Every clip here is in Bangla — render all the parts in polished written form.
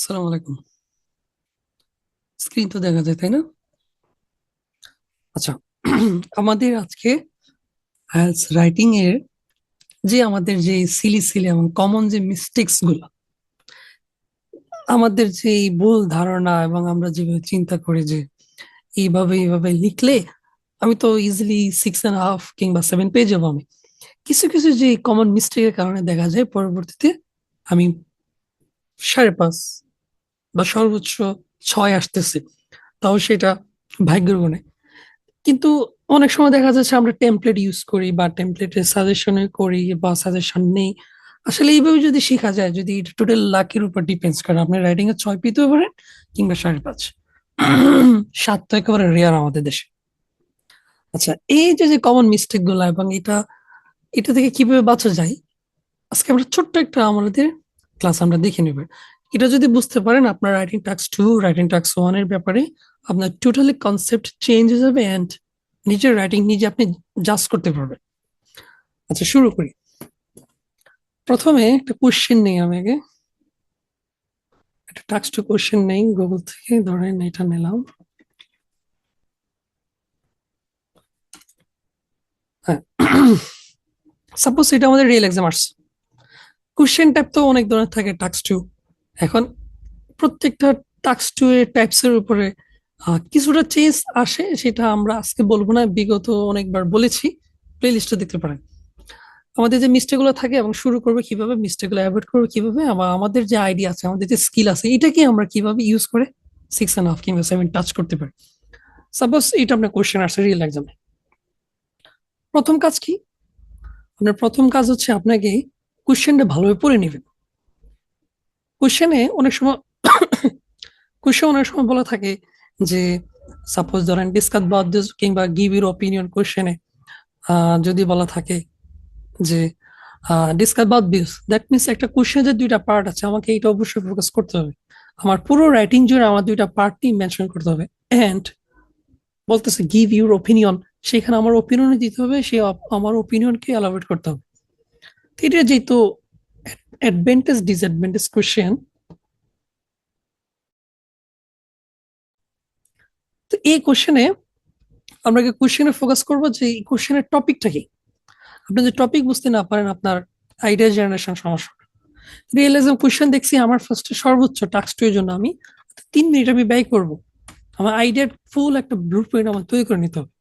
আসসালামু আলাইকুম। স্ক্রিন তো দেখা যায়, তাই না? আচ্ছা। আমাদের আজকে আইএলটিএস রাইটিং এর আমাদের যে সিলি সিলি এবং কমন যে মিস্টেক্স গুলো, আমাদের যে এই ভুল ধারণা এবং আমরা যেভাবে চিন্তা করি যে এইভাবে এইভাবে লিখলে আমি তো ইজিলি 6.5 কিংবা 7 পেয়ে যাবো। আমি কিছু কিছু যে কমন মিস্টেকের কারণে দেখা যায় পরবর্তীতে আমি 5.5 বা সর্বোচ্চ 6 আসতেছে, তাও সেটা ভাগ্যের গুণে। কিন্তু অনেক সময় দেখা যাচ্ছে আমরা টেমপ্লেট ইউজ করি বা টেমপ্লেটের সাজেশনে করি বা সাজেশন নেই। আসলে এইভাবে যদি শেখা যায়, যদি এটা টোটাল লাকের উপর ডিপেন্ডস করে, আপনি রাইটিং এ 6 পেতেও পারেন কিংবা 5.5। 7 তো একেবারে রেয়ার আমাদের দেশে। আচ্ছা, এই যে কমন মিস্টেক গুলো এবং এটা এটা থেকে কিভাবে বাঁচা যায়, আজকে আমরা ছোট্ট একটা আমাদের ক্লাস আমরা দেখে নেব। এটা যদি বুঝতে পারেন, আপনার রাইটিং টাস্ক 2 রাইটিং টাস্ক 1 এর ব্যাপারে আপনার টোটালি কনসেপ্ট চেঞ্জ হয়ে যাবে এন্ড নিজের রাইটিং নিজে আপনি জাজ করতে পারবেন। আচ্ছা, শুরু করি। প্রথমে একটা কোশ্চেন নেই, আমি আগে একটা টাক্স টু কোশ্চেন নেই গুগল থেকে, ধরেন এটা নিলাম। হ্যাঁ, সাপোজ এটা আমাদের রিয়েল এক্সাম আসছে। কোশ্চেন টাইপ তো অনেক ধরনের থাকে টাক্স টু। এখন প্রত্যেকটা টাক্স টু এর টাইপস এর উপরে কিছুটা চেঞ্জ আসে, সেটা আমরা আজকে বলবো না, বিগত অনেকবার বলেছি। প্লে লিস্টে দেখতে পারেন আমাদের যে মিস্টেক গুলো থাকে, এবং শুরু করবে কিভাবে, মিস্টেক গুলো অ্যাভয়েড করবে কিভাবে, আবার আমাদের যে আইডিয়া আছে, আমাদের যে স্কিল আছে, এটাকে আমরা কিভাবে ইউজ করে 6.5 কিংবা 7 টাচ করতে পারি। সাপোজ এটা আপনার কোশ্চেন আসছে রিয়েল এক্সামে। প্রথম কাজ কি? আপনার প্রথম কাজ হচ্ছে আপনাকে কোশ্চেনটা ভালোভাবে পড়ে নেবেন। কোশ্চেনে অনেক সময় কোশ্চেন অনেক সময় বলা থাকে যে, সাপোজ ধরেন ডিসকাস বাদ দিস কিংবা গিভ ইউর অপিনিয়ন কোশ্চেনে যদি বলা থাকে যে ডিসকাস বাদ দিস, দ্যাট মিনস একটা কোশ্চেনের দুইটা পার্ট আছে, আমাকে এটা অবশ্যই ফোকাস করতে হবে। আমার পুরো রাইটিং জুড়ে আমার দুইটা পার্টই মেনশন করতে হবে। এন্ড বলতেছে গিভ ইউর ওপিনিয়ন, সেখানে আমার ওপিনিয়ন দিতে হবে, সে আমার ওপিনিয়নকে এলাবোরেট করতে হবে। এটা যেহেতু অ্যাডভান্টেজ ডিসঅ্যাডভান্টেজ কোশ্চেন, তো এই কোশ্চেনে আমরা কোশ্চেনে ফোকাস করবো যে এই কোশ্চেনের টপিকটা কি। আপনি যদি টপিক বুঝতে না পারেন, আপনার আইডিয়া জেনারেশন সমস্যা। রিয়েলিজম কোশ্চেন দেখছি, আমার ফার্স্টে সর্বোচ্চ টাস্ক টু এর জন্য আমি 3 মিনিট আমি ব্যয় করব। আমার আইডিয়ার ফুল একটা ব্লু প্রিন্ট আমার তৈরি করে নিতে হবে।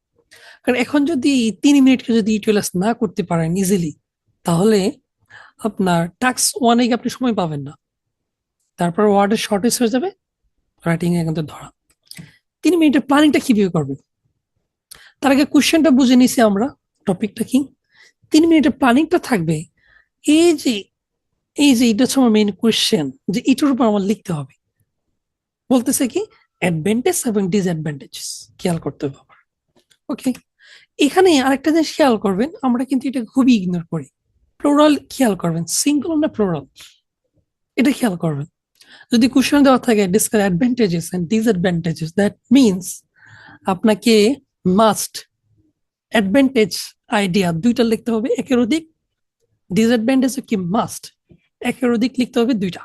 কারণ এখন যদি 3 মিনিটকে যদি ইউটিলাইজ না করতে পারেন ইজিলি, তাহলে আপনার টাস্ক ওয়ানে আপনি সময় পাবেন না, তারপর ওয়ার্ডের শর্টেজ হয়ে যাবে, রাইটিং এ কিন্তু ধরা। 3 মিনিটের প্ল্যানিংটা কিভাবে করবেন, তার আগে কোশ্চেনটা বুঝে নিছি আমরা, টপিকটা কি। 3 মিনিটের প্ল্যানিংটা থাকবে এই যে এটা হচ্ছে আমার মেইন কোয়েশ্চেন, যে এটার উপর আমার লিখতে হবে। বলতেছে কি অ্যাডভান্টেজ এবং ডিসঅ্যাডভান্টেজেস খেয়াল করতে হবে আমার। ওকে, এখানে আরেকটা জিনিস খেয়াল করবেন, আমরা কিন্তু এটা খুবই ইগনোর করি। প্লোরাল খেয়াল করবেন, সিঙ্গুলার না প্লোরাল, এটা খেয়াল করবেন। যদি কোশ্চেন দেওয়া থাকে discuss advantages and disadvantages, that means আপনাকে মাস্ট অ্যাডভান্টেজ আইডিয়া দুইটা লিখতে হবে একের অধিক, ডিসঅ্যাডভান্টেজ কি মাস্ট একের অধিক লিখতে হবে দুইটা।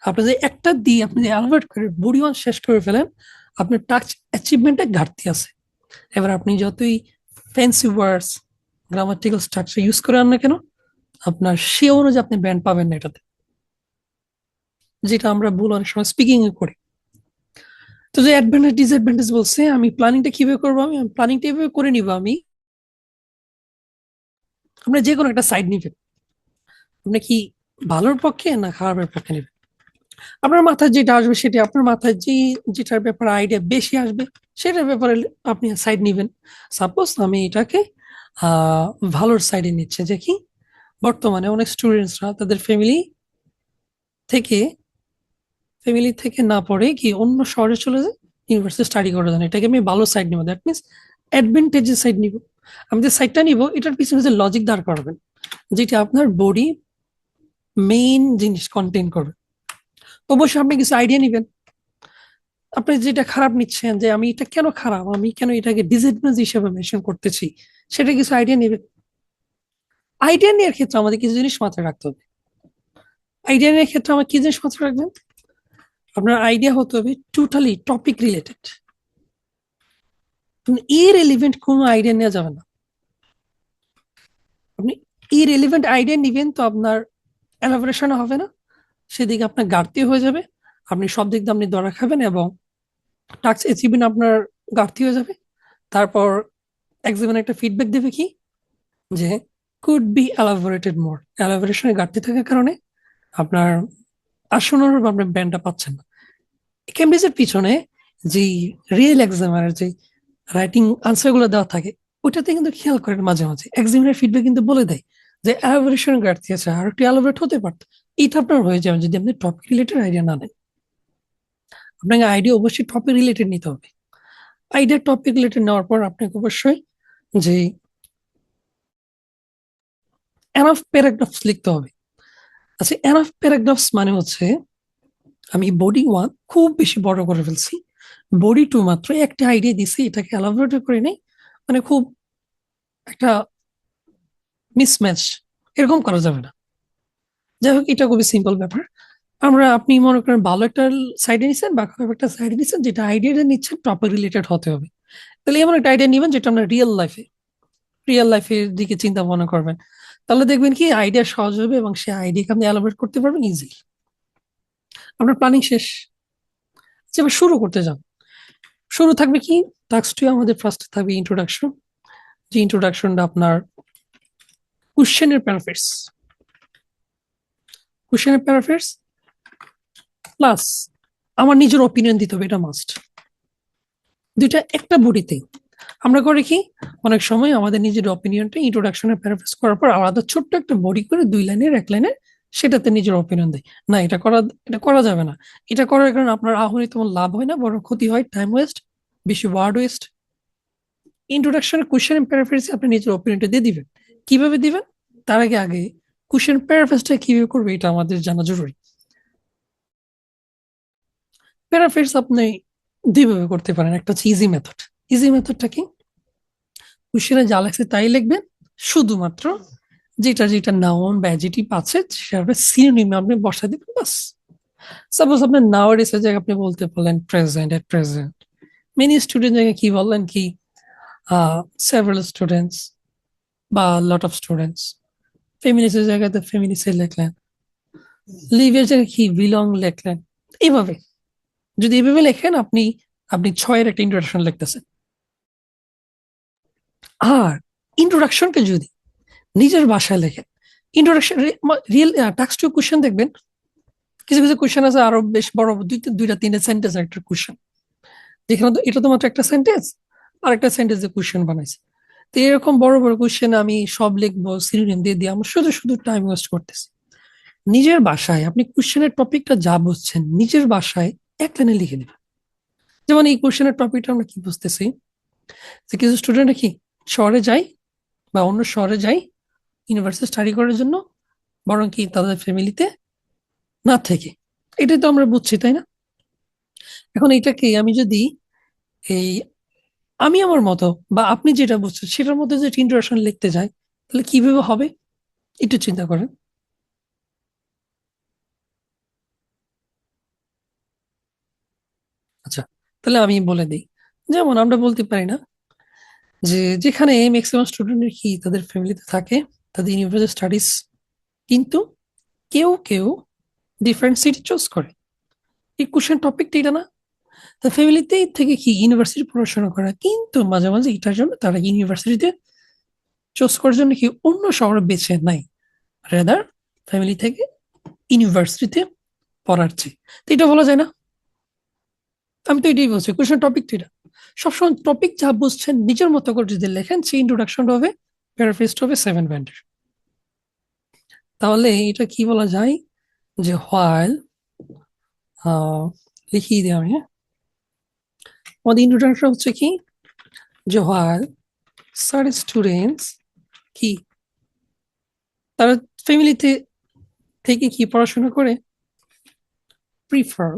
আপনি যে একটা দিয়ে আপনি যে অ্যালবার্ট করে বডি ওয়ান শেষ করে ফেলেন, আপনার টাচ অ্যাচিভমেন্টে ঘাটতি আছে। এবার আপনি যতই ফ্যান্সি ওয়ার্ডস গ্রামাটিক্যাল স্ট্রাকচার ইউজ করেন না কেন, আপনার সে অনুযায়ী আপনি ব্যান্ড পাবেন না এটাতে, যেটা আমরা ভুল অনেক সময় স্পিকিং এ করি। তো যে অ্যাডভান্টেজ ডিসঅ্যাডভান্টেজ বলছে, আমি প্ল্যানিংটা কিভাবে করবো, আমি প্ল্যানিংটা এভাবে করে নিব। আমি আপনি যে কোনো একটা সাইড নিবেন, আপনি কি ভালোর পক্ষে না খারাপের পক্ষে নেবেন। আপনার মাথায় যেটা আসবে সেটা, আপনার মাথায় যেটার ব্যাপারে আইডিয়া বেশি আসবে সেটার ব্যাপারে আপনি সাইড নিবেন। সাপোজ আমি এটাকে আহ ভালোর সাইডে নিচ্ছে, যে কি বর্তমানে অনেক স্টুডেন্টসরা তাদের থেকে ফ্যামিলি থেকে না পড়ে কি অন্য শহরে চলে যায় ইউনিভার্সিটি স্টাডি করার জন্য, এটাকে আমি ভালো সাইড নিব, দ্যাট মিনস অ্যাডভান্টেজের সাইড নিব। আমি যে সাইডটা নিব এটার পিছনে যে লজিক দাঁড় করবেন, যেটা আপনার বডি মেইন জিনিস কন্টেন করবে। অবশ্যই আপনি কিছু আইডিয়া নিবেন। আপনি যেটা খারাপ নিচ্ছেন, যে আমি এটা কেন খারাপ, আমি কেন এটাকে ডিসএডভান্টেজ হিসেবে মেনশন করতেছি, সেটা কিছু আইডিয়া নেবেন। আইডিয়া নেওয়ার ক্ষেত্রে আমাদের কিছু জিনিস মাথায় রাখতে হবে। আইডিয়া নেওয়ার ক্ষেত্রে আমার কি জিনিস মাথায় রাখবেন, আপনার আইডিয়া হতে হবে টোটালি টপিক রিলেটেড, ইররিলেভেন্ট কোনো আইডিয়া নেওয়া যাবে না। আপনি ইররিলেভেন্ট আইডিয়া নিবেন তো আপনার এলাবোরেশন হবে না, সেদিকে আপনার ঘাটতি হয়ে যাবে, আপনি সব দিক দিয়ে আপনি ধরা খাবেন এবং টাস্ক অ্যাচিভমেন্ট আপনার ঘাটতি হয়ে যাবে। তারপর এক্সামিনে একটা ফিডব্যাক দেবে কি যে কুড বি এলাবোরেটেড মোর, এলাবোরেশনের ঘাটতি থাকার কারণে আপনার আসন্ন আপনি ব্যান্ডটা পাচ্ছেন না। কেমব্রিজের পিছনে যে রিয়েল এক্সামিনার যে রাইটিং আনসার গুলো দেওয়া থাকে ওটাতে কিন্তু খেয়াল করেন মাঝে মাঝে এক্সামিনার ফিডব্যাক কিন্তু বলে দেয় যে এলাবোরেশন ঘাটতি আছে, আর একটু এলাবোরেট হতে পারতো। এটা আপনার হয়ে যাবে যদি আপনি টপিক রিলেটেড আইডিয়া না নেন। আপনাকে আইডিয়া অবশ্যই টপিক রিলেটেড নিতে হবে। আইডিয়া টপিক রিলেটেড নেওয়ার পর আপনাকে অবশ্যই যে এনাফ প্যারাগ্রাফস লিখতে হবে। আচ্ছা, এনাফ প্যারাগ্রাফস মানে হচ্ছে আমি বডি ওয়ান খুব বেশি বড় করে ফেলছি, বডি টু মাত্র একটা আইডিয়া দিছি, এটাকে এলাবোরেট করে নেই, মানে খুব একটা মিসম্যাচ এরকম করা যাবে না। যাই হোক, এটা খুবই সিম্পল ব্যাপার। আপনি মনে করেন ভালো একটা সাইডে নিচ্ছেন বা খারাপ একটা সাইডে নিচ্ছেন, যেটা আইডিয়াটা নিচ্ছেন টপিক রিলেটেড হতে হবে। তাহলে এমন একটা আইডিয়া নিবেন যেটা আমরা রিয়েল লাইফের দিকে চিন্তা ভাবনা করবেন, তাহলে দেখবেন কি আইডিয়া সহজ হবে এবং সেই আইডিয়াকে আপনি এলাবোরেট করতে পারবেন ইজিলি। আপনার প্ল্যানিং শেষ, যে এবার শুরু করতে যান। শুরু থাকবে কি, টাস্ক টু আমাদের ফার্স্ট থাকবে ইন্ট্রোডাকশন, যে ইন্ট্রোডাকশনটা আপনার কোশ্চেনের প্যারাফ্রেজ, কোশ্চেনের প্যারাফ্রেজ প্লাস আমার নিজের ওপিনিয়ন দিতে হবে, এটা মাস্ট। দুইটা একটা বডিতে আমরা করি কি, অনেক সময় আমাদের নিজের অপিনিয়নটা ইন্ট্রোডাকশনে প্যারাফ্রেজ করার পর আলাদা ছোট্ট একটা বডি করে 2 লাইনের 1 লাইনের সেটাতে নিজের অপিনিয়ন দেয়। না, এটা করা যাবে না। এটা করার কারণে আপনার আহরি তেমন লাভ হয় না, বরং ক্ষতি হয়, টাইম ওয়েস্ট, বেশি ওয়ার্ড ওয়েস্ট। ইন্ট্রোডাকশনের কোশ্চেন প্যারাফ্রেজে আপনি নিজের অপিনিয়নটা দিয়ে দিবেন। কিভাবে দিবেন, তার আগে কোশ্চেন প্যারাফ্রেজটা কিভাবে করবে এটা আমাদের জানা জরুরি। প্যারাফ্রেজ আপনি দুইভাবে করতে পারেন, একটা হচ্ছে ইজি মেথড। ইজি মেথডটা কি, কোশ্চেনে যা লাগছে তাই লিখবেন, শুধুমাত্র যেটা যেটা নাউন বা অ্যাডজেক্টিভ আছে সেটা সিনোনিম আপনি বসা দিবেন বাস। সাপোজ আপনার নাও এর জায়গায় আপনি বলতে পারলেন present, at present. Many student জায়গায় কি বললেন কি সেভারাল স্টুডেন্টস বা লট অফ স্টুডেন্টস। ফেমিনিস্টের জায়গাতে ফেমিনিস্ট লিখলেন, লিভের জায়গায় কি বিলং লিখলেন। এইভাবে যদি এভাবে লেখেন আপনি আপনি 6-এর একটা ইন্ট্রোডাকশন লিখতেছেন। আর ইন্ট্রোডাকশনকে যদি নিজের ভাষায় লেখেন, introduction real task to question দেখবেন কিছু কিছু কোশ্চেন আছে আরো বেশ বড়, দুইটা তিনটা সেন্টেন্স একটা কোশ্চেন, যেখানে তো এটা তো মাত্র একটা সেন্টেন্স আর একটা সেন্টেন্সে কোশ্চেন বানাইছে। তো এরকম বড় বড় কোশ্চেন আমি সব লিখবো সিনোনিম দিয়ে দিয়ে আমি শুধু শুধু টাইম ওয়েস্ট করতেছি। নিজের ভাষায় আপনি কোশ্চেনের টপিকটা যা বুঝছেন নিজের ভাষায় 1 লাইনে লিখে দিবেন। যেমন এই কোশ্চেনের টপিকটা আমরা কি বুঝতেছি, যে কিছু স্টুডেন্ট কি শহরে যায় বা অন্য শহরে যায় ইউনিভার্সিটি স্টাডি করার জন্য, বরং কি তাদের ফ্যামিলিতে না থেকে, এটাই তো আমরা বুঝছি তাই না? এখন এটাকে আমি যদি এই আমি আমার মতো বা আপনি যেটা বুঝছেন সেটার মধ্যে যে ইন্ট্রোডাকশন লিখতে যাই, তাহলে কিভাবে হবে একটু চিন্তা করেন। আচ্ছা, তাহলে আমি বলে দিই। যেমন আমরা বলতে পারি না যে যেখানে ম্যাক্সিমাম স্টুডেন্টের কি তাদের ফ্যামিলিতে থাকে, তাদের ইউনিভার্সিটি স্টাডিজ, কিন্তু কেউ কেউ ডিফারেন্ট সিটি চুজ করে। এই কোশ্চেন টপিকটা এটা না, তার ফ্যামিলিতেই থেকে কি ইউনিভার্সিটি পড়াশোনা করা, কিন্তু মাঝে মাঝে এটার জন্য তারা ইউনিভার্সিটিতে চুজ করার জন্য কি অন্য শহর বেছে নাই, রেদার ফ্যামিলি থেকে ইউনিভার্সিটিতে পড়ার চেয়ে। তো এটা বলা যায় না? আমি তো এটাই বলছি, কোশ্চেন টপিক তো এটা। সবসময় টপিক যা বুঝছেন নিজের মতো করে যদি লেখেন, সেই ইন্ট্রোডাকশন হবে, প্যারাফ্রেজড হবে 7 ব্যান্ডের। তাহলে এটা কি বলা যায় যে হোয়াইল, লিখিয়ে দিই আমি, হ্যাঁ। আমাদের ইন্ট্রোডাকশন হচ্ছে কি, যে হোয়াইল সার স্টুডেন্টস কি তারা ফ্যামিলিতে থেকে কি পড়াশোনা করে, প্রিফার,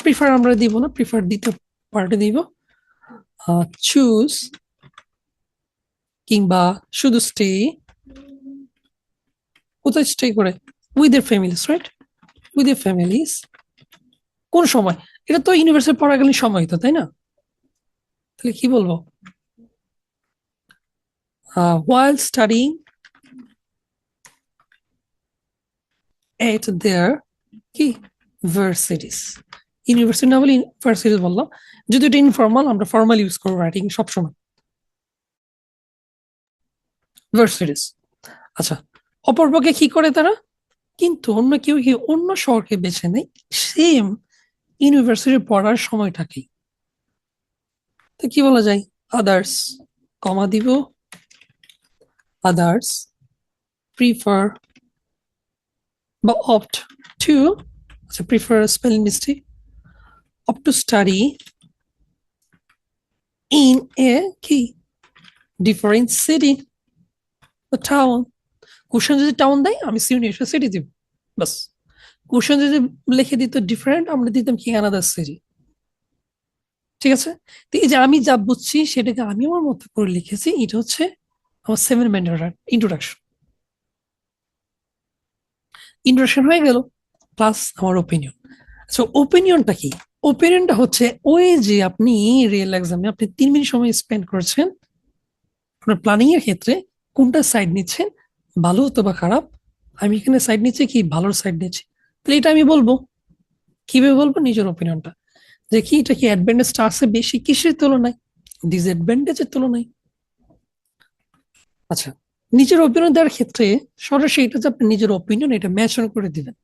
প্রিফার আমরা দিব না, প্রিফার দিতে পার্টে দিব, চুজ কিংবা শুধু স্টে, কোথায় স্টে করে, with their families, right, with their families কোন সময়? এটা তো ইউনিভার্সিটি পড়াকালীন সময় তো, তাই না? তাহলে কি বলবো? while studying at their কি ভার্সিটিস, ইউনিভার্সিটি না বলে ইউনিভার্সিটিস বললাম। যদি এটা ইনফর্মাল, আমরা ফর্মাল ইউজ করবো রাইটিং সবসময়, ভার্সিটিস। আচ্ছা, অপরপক্ষে কি করে তারা? কিন্তু অন্য কেউ কি অন্য শহরকে বেছে নেয় সেম ইউনিভার্সিটি পড়ার সময়টাকেই। তো কি বলা যায়? আদার্স, কমা দিব, আদার্স প্রিফার বা অপ্ট টু, আচ্ছা prefer spelling mistake, opt to study in a কি ডিফারেন্ট সিটি বা টাউন। কোশ্চেন যদি টাউন দেয়, আমি সিটি সিটি দিব, বাস। কোশ্চেন যদি লিখে দিত ডিফারেন্ট, আমরা দিতাম কি আনাদার সিটি। ঠিক আছে? তো এই যে আমি যা বুঝছি সেটাকে আমি আমার মতো করে লিখেছি, এটা হচ্ছে আমার 7 মিনিট ইন্ট্রোডাকশন। ইন্ট্রোডাকশন হয়ে গেল, প্লাস আমার ওপিনিয়ন। আচ্ছা, ওপিনিয়নটা কি? ওপিনিয়নটা হচ্ছে ওই যে আপনি রিয়েল এক্সামে আপনি 3 মিনিট সময় স্পেন্ড করছেন আপনার প্ল্যানিং এর ক্ষেত্রে, কোনটা সাইড নিচ্ছেন, ভালো হতো বা খারাপ। আমি এখানে সাইড নিচ্ছি কি, ভালোর সাইড নিচ্ছি। তাহলে এটা আমি বলবো, কিভাবে বলবো? নিজের ওপিনিয়নটা, যে কি এটা কি অ্যাডভান্টেজটা আছে বেশি কিসের তুলনায়, ডিসঅ্যাডভান্টেজের তুলনায়। আচ্ছা, নিজের ওপিনিয়ন দেওয়ার ক্ষেত্রে সরাসরি এটা যে আপনি নিজের ওপিনিয়ন এটা মেনশন করে দিবেন।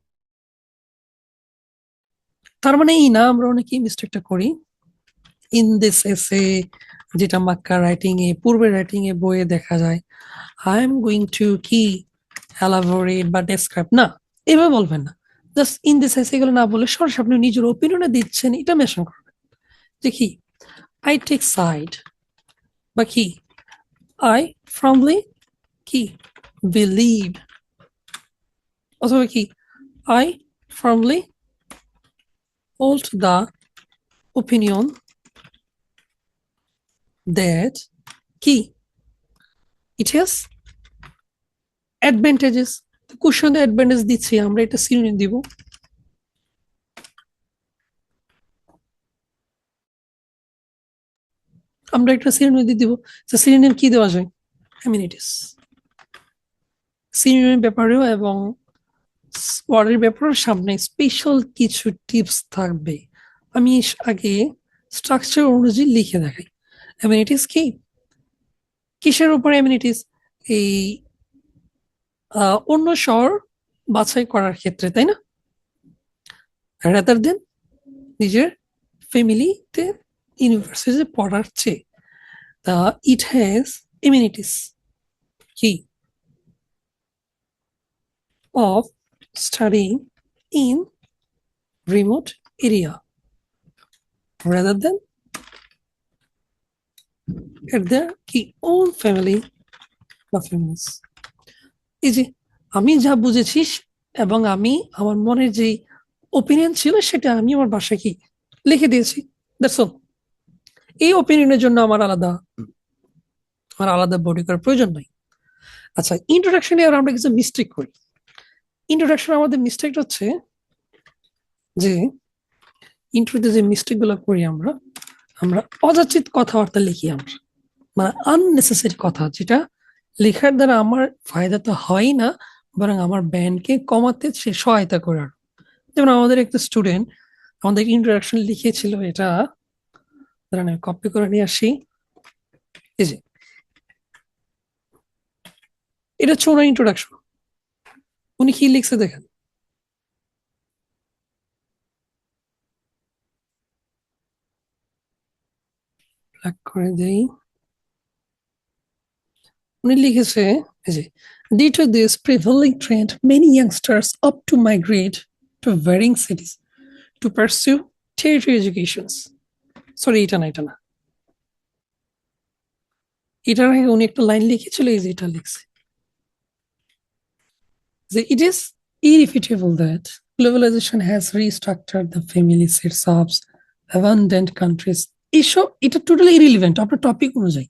তার মানে এই না, আমরা অনেকেই মিস্টেকটা করি ইন দিস এসে, যেটা মাক্কা রাইটিং এ, পূর্বের রাইটিং এ বইয়ে দেখা যায়, আই এম গোয়িং টু কি এলাবোরেট বা ডেসক্রাইব, না এভাবে বলবেন না। জাস্ট ইন দিস এসে এগুলো না বলে সরাসরি আপনি নিজের ওপিনিয়নে দিচ্ছেন, এটা মেনশন করবেন। যে কি, আই টেক সাইড বা কি, আই ফ্রমলি কি বিলিভ, অথবা কি, I formally hold the opinion that কি it has advantages। Question advantage দিচ্ছি আমরা, এটা সিনোনিম দিব। আমরা একটা সিনোনিম দিয়ে দিব। সিনোনিম কি দেওয়া যায়? অ্যামিনিটিস। সিনোনিম ব্যাপারেও এবং ওয়ার্ডের ব্যাপারেও সামনে স্পেশাল কিছু টিপস থাকবে। আমি আগে স্ট্রাকচার অনুযায়ী লিখে দেখাই। অ্যামিনিটিস কি, কিসের উপর অ্যামিনিটিস? এই অন্য শহর বাছাই করার ক্ষেত্রে, তাই না? রাদার দেন নিজের ফ্যামিলিতে ইউনিভার্সিটিতে পড়ার চেয়ে, তা ইট হ্যাজ এমিনিটিস কি of studying in remote area rather than at their কি own family বা families। এই যে আমি যা বুঝেছি এবং আমি আমার মনের যে ওপিনিয়ন ছিল সেটা আমি আমার বাসায় কি লিখে দিয়েছি, দ্যাটস অল। এই ওপিনিয়নের জন্য আমার আলাদা বডি করার প্রয়োজন নাই। আচ্ছা, ইন্ট্রোডাকশনে আর আমরা কিছু মিস্টেক করি। ইন্ট্রোডাকশন আমাদের মিস্টেক হচ্ছে যে ইন্ট্রোতে যে মিস্টেক গুলো করি আমরা, আমরা অযাচিত কথাবার্তা লিখি আমরা, মানে আননেসেসারি কথা, যেটা লেখার দ্বারা আমার ফায়দা তো হয় না, বরং আমার ব্যান্ডকে কমাতে সে সহায়তা করে। আর যেমন আমাদের একটা স্টুডেন্ট আমাদের ইন্ট্রোডাকশন লিখেছিল, এটা দাঁড়ান আমি কপি করে নিয়ে আসি। এই যে এটা হচ্ছে ওনার ইন্ট্রোডাকশন। উনি কি লিখছে দেখেন, ব্ল্যাক করে দেই। উনি লিখেছে এই যে, due to this prevailing trend many youngsters opt to migrate to varying cities to pursue tertiary educations। Sorry, এটা না, এটার আগে উনি একটা লাইন লিখেছিল, এই যে এটা লিখছে যে, it is irrefutable that globalization has restructured the family setups abundant countries। এসব এটা টোটালি ইরিলিভেন্ট আপনার টপিক অনুযায়ী।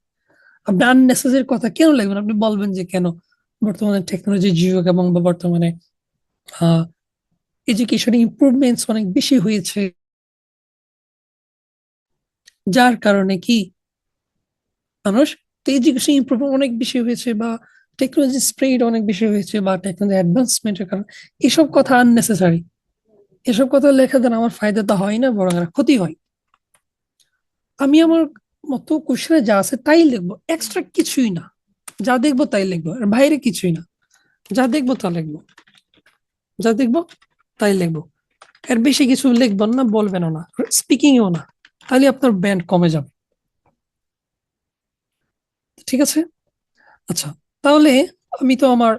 আপনি আননেসেসারি কথা কেন লিখবেন? আপনি বলবেন যে কেন বর্তমানে টেকনোলজির যুগ এবং বর্তমানে এডুকেশন ইমপ্রুভমেন্টস অনেক বেশি হয়েছে, যার কারণে কি মানুষ এডুকেশন ইমপ্রুভ অনেক বেশি হয়েছে, বা টেকনোলজি স্প্রেড অনেক বেশি হয়েছে, বা টেকনোলজি অ্যাডভান্সমেন্টের কারণে এসব কথা আননেসেসারি। এসব কথা লেখা দ্বারা আমার ফায়দা তো হয় না, বরং আর ক্ষতি হয়। আমি আমার মতো কোশ্চেনে যা আছে তাই লিখবো, এক্সট্রা কিছুই না। যা দেখবো তাই লিখবো, আর বাইরে কিছুই না। যা দেখবো তা লিখবো, যা দেখবো তাই লিখবো। এর বেশি কিছু লিখবেন না, বলবেনও না, স্পিকিংও না। তাহলে আপনার ব্যান্ড কমে যাবে। ঠিক আছে? আচ্ছা, তাহলে আমি তো আমার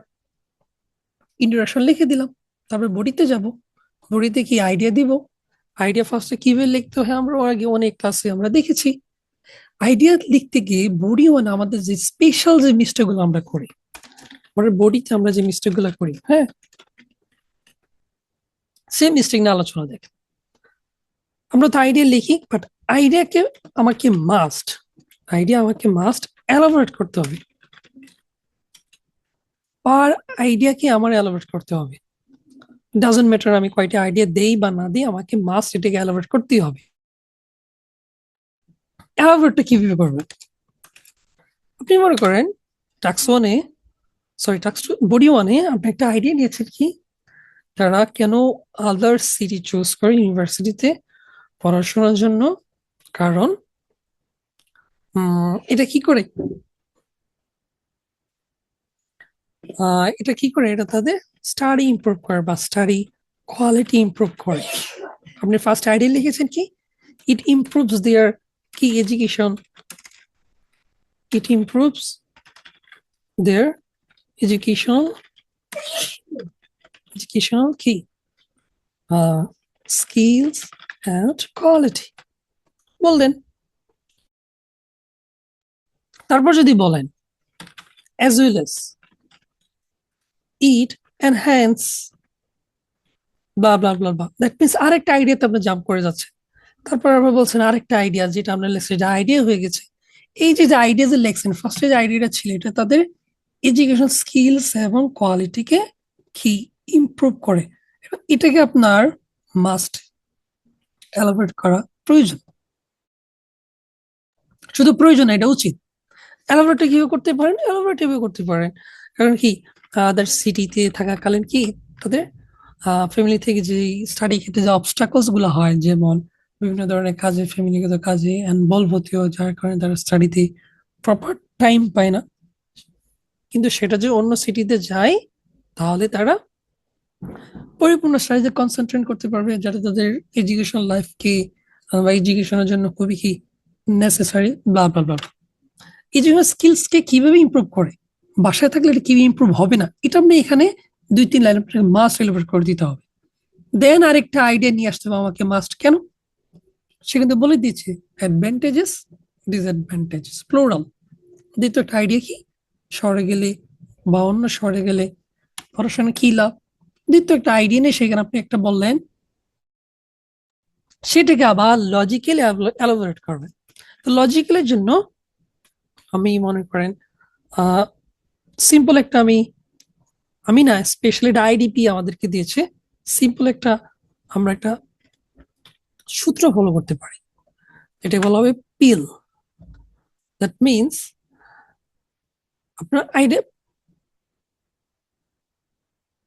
ইন্ট্রোডাকশন লিখে দিলাম। তারপর বডিতে যাব। বডিতে কি আইডিয়া দিব। আইডিয়া ফার্স্টে কিভাবে লিখতে হয় আমরা আগে অনেক ক্লাসে আমরা দেখেছি। আইডিয়া লিখতে গিয়ে বডি ওয়ান আমাদের যে স্পেশাল যে মিস্টেক গুলো আমরা করি, আমাদের বডিতে আমরা যে মিস্টেক গুলো করি, হ্যাঁ, সেই মিস্টেক নিয়ে আলোচনা দেখ। আমরা তো আইডিয়া লিখি, বাট আইডিয়াকে আমাকে মাস্ট আইডিয়া আমাকে মাস্ট এলাবোরেট করতে হবে। পার আইডিয়াকে আমার এলাবোরেট করতে হবে। ডাজন্ট ম্যাটার আমি কয়টা আইডিয়া দেই বা না দিই, আমাকে মাস্ট এটাকে এলাবোরেট করতেই হবে। এলাবোরেটটা কিভাবে করবেন? আপনি মনে করেন টাস্ক ওয়ানে, সরি টাস্ক বডি ওয়ানে আপনি একটা আইডিয়া নিয়েছেন কি তারা কেন আদার সিটি চুজ করে ইউনিভার্সিটিতে পড়াশোনার জন্য। কারণ এটা কি করে, এটা তাদের স্টাডি ইমপ্রুভ করে বা স্টাডি কোয়ালিটি ইমপ্রুভ করে। আপনি ফার্স্ট আইডিয়া লিখেছেন কি, ইট ইমপ্রুভস দেয়ার কি এডুকেশন, ইট ইমপ্রুভস দেয়ার এডুকেশনাল এডুকেশনাল কি স্কিলস অ্যান্ড কোয়ালিটি বললেন। তারপর যদি বলেন as well as it enhance blah blah blah blah, that means আরেকটা আইডিয়াতে আপনি জাম্প করে যাচ্ছে। তারপর আবার বলছেন আরেকটা আইডিয়া যেটা আমরা লেখছি, এটা আইডিয়া হয়ে গেছে। এই যে আইডিয়া যে লেখছেন, ফার্স্টে যে আইডিয়াটা ছিল এটা তাদের এডুকেশন স্কিলস এবং কোয়ালিটিকে কি ইমপ্রুভ করে। এটাকে আপনার মাস্ট এলাবোরেট করা প্রয়োজন। শুধু প্রয়োজন, এটা উচিত। এলাবোরেটটা কিভাবে করতে পারেন? এলাবোরেট এভাবে করতে পারেন, কারণ কি তাদের সিটিতে থাকাকালীন কি তাদের ফ্যামিলি থেকে যে স্টাডি ক্ষেত্রে যে অবস্টাকলস গুলো হয়, যেমন বিভিন্ন ধরনের কাজে, ফ্যামিলিগত কাজে বলবতীয়, যার কারণে তারা স্টাডিতে প্রপার টাইম পায় না। কিন্তু সেটা যে অন্য সিটিতে যায়, তাহলে তারা পরিপূর্ণ স্টাডিতে কনসেন্ট্রেট করতে পারবে, যাতে তাদের এডুকেশন লাইফকে বা এডুকেশনের জন্য খুবই কি নেসেসারি ব্লা ব্লা ব্লা। এডুকেশন স্কিলস কে কিভাবে ইমপ্রুভ করে, বাসায় থাকলে এটা কিভাবে ইমপ্রুভ হবে না, এটা আপনি এখানে 2-3 লাইন মাস্ট এলিভেট করে দিতে হবে। দেন আরেকটা আইডিয়া নিয়ে আসতে হবে আমাকে মাস্ট, কেন সেখানে বলে দিচ্ছে অ্যাডভান্টেজেস ডিসঅ্যাডভান্টেজেস প্লুরাল। দ্বিতীয় একটা আইডিয়া কি, শহরে গেলে বা অন্য শহরে গেলে পড়াশোনা কি লাভ। দ্বিতীয় একটা আইডিয়া নেই, সেখানে আপনি একটা বললেন, সেটাকে আবার লজিক্যালি এলাবোরেট করবেন। তো লজিক্যালের জন্য আমি মনে করেন সিম্পল একটা আমি আমি না স্পেশালি একটা আইডিপি আমাদেরকে দিয়েছে। সিম্পল একটা আমরা একটা সূত্র ফলো করতে পারি, এটা বলা হবে পিল। দ্যাট মিনস আপনার আইডিয়া,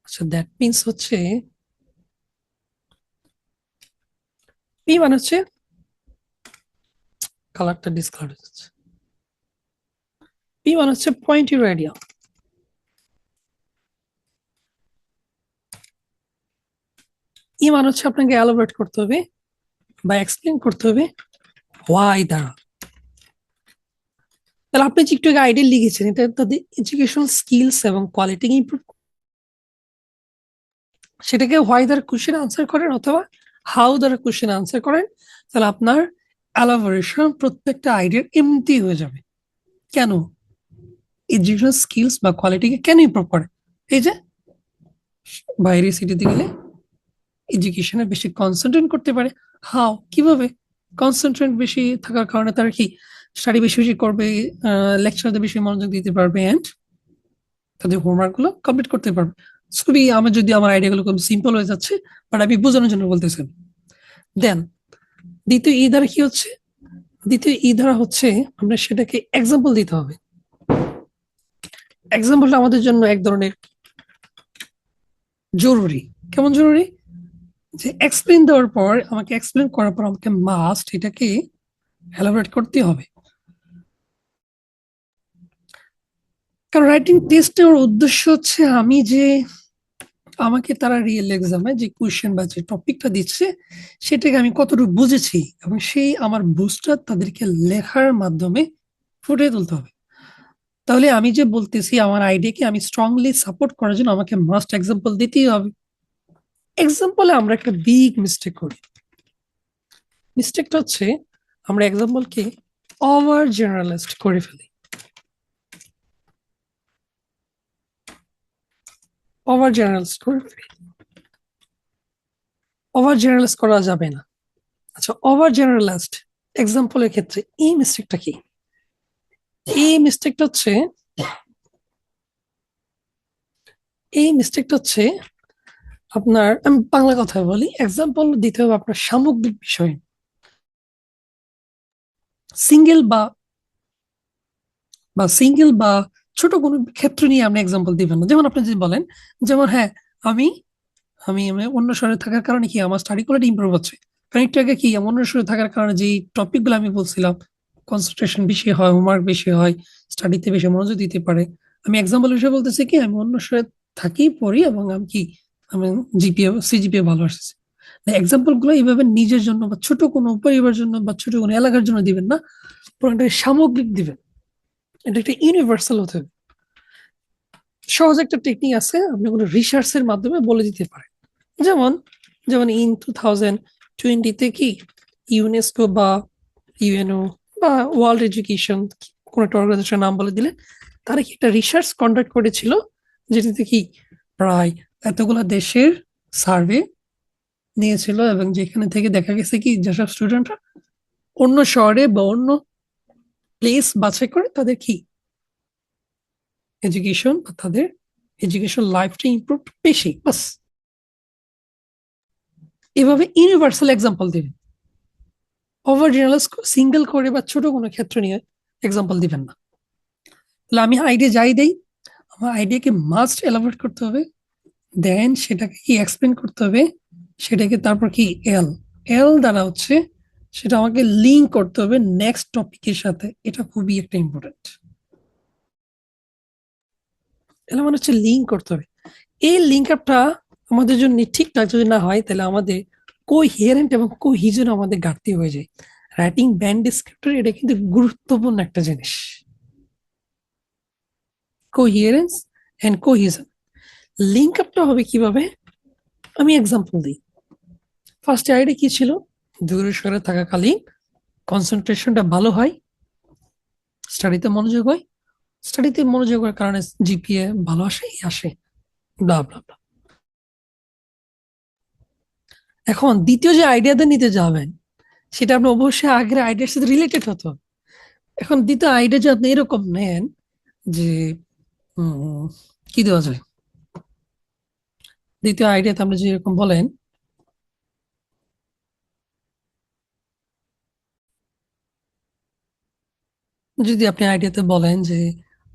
আচ্ছা দ্যাট মিনস হচ্ছে পি মানে হচ্ছে, কালারটা ডিসকালার হয়ে যাচ্ছে, পি মানে হচ্ছে পয়েন্ট ইউর আইডিয়া। ই মানে হচ্ছে আপনাকে এলাবোরেট করতে হবে বা এক্সপ্লেন করতে হবে হোয়াই দ্বারা। তাহলে আপনি যে একটু আইডিয়া লিখেছেন, এটা তাদের এডুকেশনাল স্কিলস এবং কোয়ালিটি ইমপ্রুভ, সেটাকে হোয়াই দ্বারা কোশ্চেন আনসার করেন অথবা হাউ দ্বারা কোশ্চেন আনসার করেন, তাহলে আপনার এলাবোরেশন প্রত্যেকটা আইডিয়ার এমনিতেই হয়ে যাবে। কেন? এডুকেশনাল স্কিলস বা কোয়ালিটিকে কেন ইমপ্রুভ করে? এই যে বাইরে সিটিতে গেলে এডুকেশনে বেশি কনসেন্ট্রেট করতে পারে। হাউ, কিভাবে? কনসেন্ট্রেট বেশি থাকার কারণে তারা কি স্টাডি বেশি বেশি করবে, লেকচারতে বেশি মনোযোগ দিতে পারবে, এন্ড তাদের হোমওয়ার্ক গুলো কমপ্লিট করতে পারবে। খুবই, আমার যদি আমার আইডিয়া গুলো খুব সিম্পল হয়ে যাচ্ছে, বাট আমি বোঝানোর জন্য বলতেছেন। দেন দ্বিতীয় ই দ্বারা কি হচ্ছে, দ্বিতীয় ই দ্বারা হচ্ছে আমরা সেটাকে এক্সাম্পল দিতে হবে। এক্সাম্পলটা আমাদের জন্য এক ধরনের জরুরি। কেমন জরুরি? যে এক্সপ্লেন দেওয়ার পর আমাকে এক্সপ্লেন করার পর আমাকে মাস্ট এটাকে এলাবোরেট করতে হবে। কারণ রাইটিং টেস্টের উদ্দেশ্য হচ্ছে আমি যে আমাকে তারা রিয়েল এক্সামে যে কোয়েশ্চেন বা যে টপিকটা দিচ্ছে সেটাকে আমি কতটুকু বুঝেছি এবং সেই আমার বুঝটা তাদেরকে লেখার মাধ্যমে ফুটিয়ে তুলতে হবে। তাহলে আমি যে বলতেছি আমার আইডিয়াকে আমি স্ট্রংলি সাপোর্ট করার জন্য আমাকে মাস্ট এক্সাম্পল দিতেই হবে। এক্সাম্পলে আমরা একটা বিগ মিস্টেক করি। মিস্টেকটা হচ্ছে আমরা এক্সাম্পলকে ওভার জেনারেলিস্ট করে ফেলি। ওভার জেনারেলিস্ট করে ফেলি। ওভার জেনারেলিস্ট করা যাবে না। আচ্ছা, ওভার জেনারেলিস্ট এক্সাম্পলের ক্ষেত্রে এই মিস্টেকটা কি? এই মিস্টেকটা হচ্ছে আপনার, আমি বাংলা কথায় বলি, এক্সাম্পল দিতে হবে আপনার সামগ্রিক বিষয়, সিঙ্গেল বা ছোট কোনো ক্ষেত্র নিয়ে আপনি এক্সাম্পল দিবেন না। যেমন আপনি যদি বলেন, যেমন হ্যাঁ আমি আমি আমি অন্য শহরে থাকার কারণে কি আমার স্টাডি কোয়ালিটি ইমপ্রুভ হচ্ছে। কারণ একটু আগে কি আমি অন্য শহরে থাকার কারণে যে টপিক গুলো আমি বলছিলাম, কনসেন্ট্রেশন বেশি হয়, হোমওয়ার্ক বেশি হয়, স্টাডিতে বেশি মনোযোগ দিতে পারে। আমি এক্সাম্পল হিসেবে বলতেছি কি আমি অন্য শহরে থাকি পড়ি এবং আমি সিজিপিএ ভালো আসছে। এক্সাম্পল গুলো এইভাবে নিজের জন্য বা ছোট কোনো পরিবার জন্য বা ছোট কোনো এলাকার জন্য দিবেন না, বরং এটা সামগ্রিক দিবেন। এটা একটা ইউনিভার্সাল হতে হবে। সহজ একটা টেকনিক আছে, আপনি কোনো রিসার্চের মাধ্যমে বলে দিতে পারেন। যেমন যেমন ইন 2020-তে কি ইউনেস্কো বা ইউএনও বা ওয়ার্ল্ড এডুকেশন কোন একটা অর্গানাইজেশন নাম বলে দিলে তারা কি একটা রিসার্চ কন্ডাক্ট করেছিল, যেটাতে কি প্রায় এতগুলা দেশের সার্ভে নিয়েছিল এবং যেখানে থেকে দেখা গেছে কি যেসব স্টুডেন্টরা অন্য শহরে বা অন্য প্লেস বাছাই করে তাদের কি এডুকেশন বা তাদের এডুকেশন লাইফটা ইমপ্রুভ বেশি। বাস এভাবে ইউনিভার্সাল এক্সাম্পল দিবেন। ওভার জেনারেলাইজ সিঙ্গেল করে বা ছোট কোনো ক্ষেত্র নিয়ে এক্সাম্পল দিবেন না। তাহলে আমি আইডিয়া যাই দেই, আমার আইডিয়াকে মাস্ট এলাবোরেট করতে হবে, দেন সেটাকে কি এক্সপ্লেন করতে হবে, সেটাকে তারপর কি এল এল দ্বারা হচ্ছে সেটা আমাকে লিঙ্ক করতে হবে নেক্সট টপিকের সাথে। এটা খুবই একটা ইম্পর্টেন্ট। এলা মানে হচ্ছে লিঙ্ক করতে হবে। এই লিঙ্ক আপটা আমাদের জন্য ঠিকঠাক যদি না হয় তাহলে আমাদের কোহিয়ারেন্ট এবং কোহিজন আমাদের ঘাটতি হয়ে যায়। রাইটিং ব্যান্ড ডিসক্রিপ্টর এটা কিন্তু গুরুত্বপূর্ণ একটা জিনিস, কোহিয়ারেন্স এন্ড কোহিজন। লিঙ্ক আপটা হবে কিভাবে? আমি এক্সাম্পল দিই। ফার্স্ট আইডিয়া কি ছিল? দূরে সরে থাকাকালীন কনসেন্ট্রেশনটা ভালো হয়, স্টাডিতে মনোযোগ হয়, স্টাডিতে মনোযোগের কারণে জিপিএ ভালো আসে ব্লা ব্লা ব্লা। এখন দ্বিতীয় যে আইডিয়াটা নিতে যাবেন সেটা আপনি অবশ্যই আগের আইডিয়ার সাথে রিলেটেড হতো। এখন দ্বিতীয় আইডিয়া যে আপনি এরকম নেন যে কি দেওয়া যায়, দ্বিতীয় আইডিয়াতে আপনি যদি এরকম বলেন যদি আপনি আইডিয়াতে বলেন যে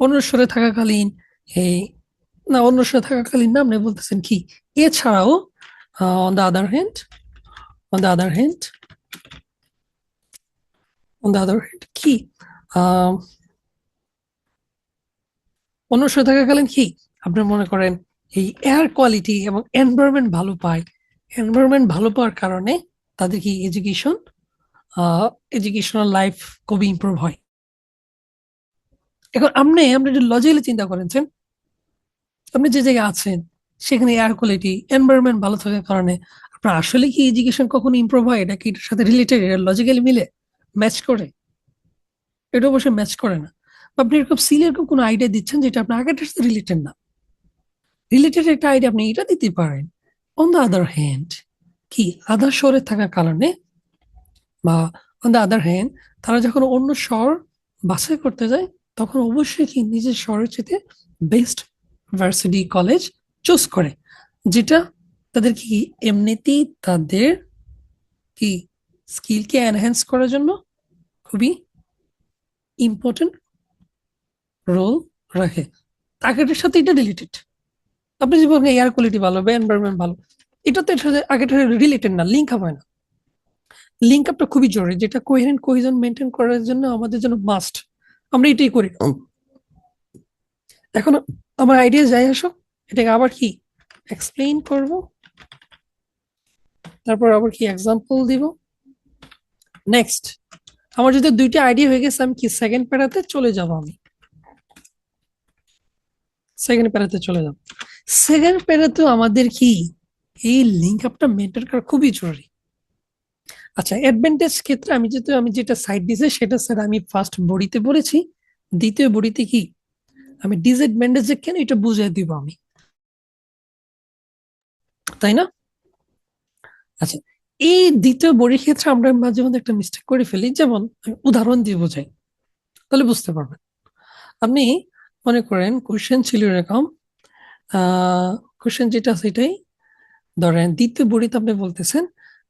অন্য শহরে থাকাকালীন এই না অন্য শহরে থাকাকালীন না আপনি বলতেছেন কি এছাড়াও on the other hand on the other hand on the other hand কি আহ অন্য শহরে থাকাকালীন কি আপনি মনে করেন এই এয়ার কোয়ালিটি এবং এনভায়রনমেন্ট ভালো পায়, এনভায়রনমেন্ট ভালো পাওয়ার কারণে তাদের কি এডুকেশনাল লাইফ খুবই ইমপ্রুভ হয়। এখন আপনি যদি লজিক্যালি চিন্তা করেছেন, আপনি যে জায়গায় আছেন সেখানে এয়ার কোয়ালিটি এনভায়রনমেন্ট ভালো থাকার কারণে আপনার আসলে কি এডুকেশন কখনো ইমপ্রুভ হয়? এটা কি এটার সাথে রিলেটেড? এটা লজিক্যালি মিলে ম্যাচ করে? এটা অবশ্যই ম্যাচ করে না। আপনি এরকম সিল এরকম কোনো আইডিয়া দিচ্ছেন যেটা আপনার আগেরটার সাথে রিলেটেড না। রিলেটেড একটা আইডিয়া আপনি এটা দিতে পারেন। অন দ্য আদার হ্যান্ড কি আদার শহরে থাকার কারণে বা অন দ্য আদার হ্যান্ড তারা যখন অন্য শহর বাছাই করতে যায় তখন অবশ্যই কি নিজের শহরের চেয়ে বেস্ট ভার্সিটি কলেজ চুজ করে, যেটা তাদের কি এমনিতেই তাদের কি স্কিলকে এনহ্যান্স করার জন্য খুবই ইম্পর্টেন্ট রোল রাখে। আগেটার সাথে এটা রিলেটেড। আপনি যে বলবেন এয়ার কোয়ালিটি ভালো বা এনভায়রনমেন্ট ভালো, এটা তো এর সাথে আগেটা রিলেটেড না, লিঙ্ক আপ হয় না। লিঙ্ক আপটা খুবই জরুরি, যেটা কোহেরেন্ট কোহেশন মেনটেন করার জন্য আমাদের জন্য মাস্ট। আমরা এটাই করি। এখন আমার আইডিয়া যাই আসো, এটাকে আবার কি এক্সপ্লেইন করব, তারপর আবার কি এক্সাম্পল দিব। নেক্সট, আমার যদি দুইটা আইডিয়া হয়ে গেছে, আমি কি সেকেন্ড প্যারাতে চলে যাব। আমি সেকেন্ড প্যারাতে চলে যাব। সেকেন্ড প্যারাতেও আমাদের কি এই লিঙ্ক আপটা মেনটেন করা খুবই জরুরি। আচ্ছা, অ্যাডভান্টেজ ক্ষেত্রে আমি যেটা সাইড দিয়েছি সেটা স্যার আমি ফার্স্ট বডিতে বলেছি, দ্বিতীয় বডিতে কি আমি ডিসঅ্যাডভান্টেজ কেন এটা বুঝিয়ে দিব আমি, তাই না? আচ্ছা, এই দ্বিতীয় বডির ক্ষেত্রে আমরা মাঝে মধ্যে একটা মিস্টেক করে ফেলি, যেমন আমি উদাহরণ দিয়ে বোঝাই, তাহলে বুঝতে পারবেন। আপনি মনে করেন কোশ্চেন ছিল এরকম, কোশ্চেন যেটা সেটাই ধরেন দ্বিতীয় বডিতে আপনি বলতেছেন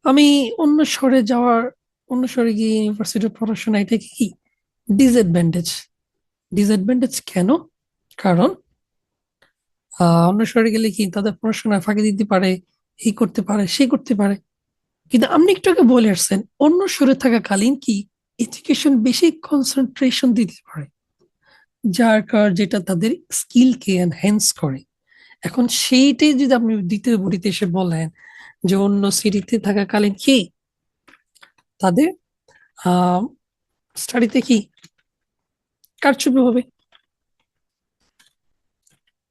আমি অন্য শহরে যাওয়ার, অন্য শহরে গিয়ে ইউনিভার্সিটি পড়াশোনা, এটা কি ডিসঅ্যাডভান্টেজ। ডিসঅ্যাডভান্টেজ কেন? কারণ অন্য শহরে গেলে কি তাদের পড়াশোনা ফাঁকি দিতে পারে, এই করতে পারে, সে করতে পারে। কিন্তু আপনি একটু আগে বলে আসছেন অন্য শহরে থাকাকালীন কি এডুকেশন বেশি কনসেন্ট্রেশন দিতে পারে, যেটা তাদের স্কিলকে এনহ্যান্স করে। এখন সেইটাই যদি আপনি দ্বিতীয় বডিতে এসে বলেন যে অন্য সিটিতে থাকাকালীন কি তাদের আহ স্টাডিতে কি কারচুপি হবে,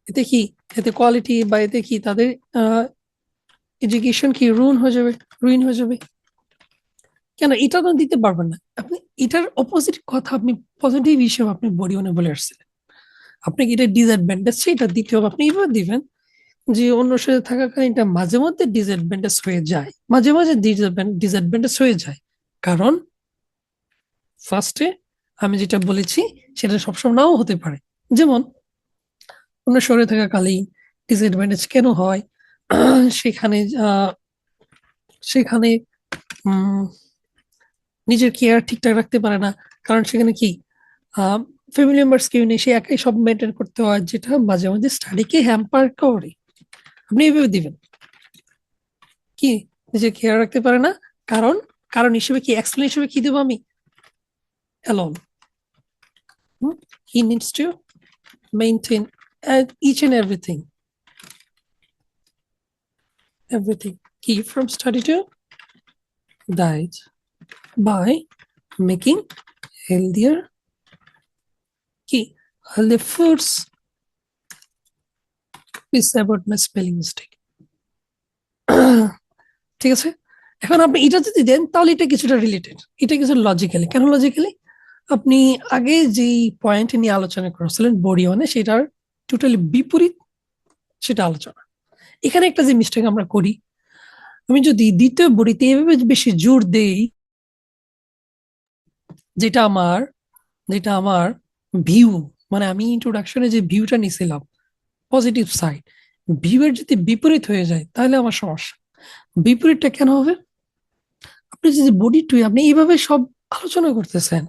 এতে কি, এতে কোয়ালিটি বা এতে কি তাদের এডুকেশন কি রুইন হয়ে যাবে। কেন এটা তো দিতে পারবেন না আপনি। এটার অপোজিট কথা আপনি পজিটিভ হিসেবে আপনি বডি ওনে বলে আসছিলেন। আপনি কি এটা ডিসঅ্যাডভান্টেজ, সেটা দ্বিতীয় আপনি এইভাবে দিবেন যে অন্য সাথে থাকাকালীন এটা মাঝে মধ্যে ডিসঅ্যাডভান্টেজ হয়ে যায়, মাঝে মাঝে ডিসঅ্যাডভান্টেজ হয়ে যায়। কারণ ফার্স্টে আমি যেটা বলেছি সেটা সবসময় নাও হতে পারে। যেমন অন্য শহরে থাকাকালীন ডিসঅ্যাডভান্টেজ কেন হয়, সেখানে সেখানে উম, নিজের কেয়ার ঠিকঠাক রাখতে পারে না, কারণ সেখানে কি ফ্যামিলি মেম্বার্স কেউ নেই, সে একাই সব মেনটেন করতে হয়, যেটা মাঝে মাঝে স্টাডিকে হ্যাম্পার করে। আপনি এইভাবে দিবেন কি নিজের খেয়াল রাখতে পারে না, কারণ কারণ হিসেবে কি এক্সপ্লেন হিসেবে কি দেবো আমি, alone, he needs to maintain each and everything কি from study to diet by making healthier কি healthy foods. Please about my spelling mistake. ঠিক আছে, এখন আপনি এটা যদি দেন তাহলে এটা কিছুটা রিলেটেড, এটা কিছু লজিক্যালি। কেন লজিক্যালি? আপনি আগে যেই পয়েন্ট নিয়ে আলোচনা করেছিলেন বডি ওয়ানে, সেটার টোটালি বিপরীত সেটা আলোচনা। এখানে একটা যে মিস্টেক আমরা করি, আমি যদি দ্বিতীয় বডিতে এভাবে বেশি জোর দেই, যেটা আমার যেটা আমার ভিউ, মানে আমি ইন্ট্রোডাকশনে যে ভিউটা নিছিলাম পজিটিভ সাইড, ভিউয়ের যদি বিপরীত হয়ে যায় তাহলে আমার সমস্যা। বিপরীতটা কেন হবে? আপনি যদি বডি টু আপনি এইভাবে সব আলোচনা করতেছেন,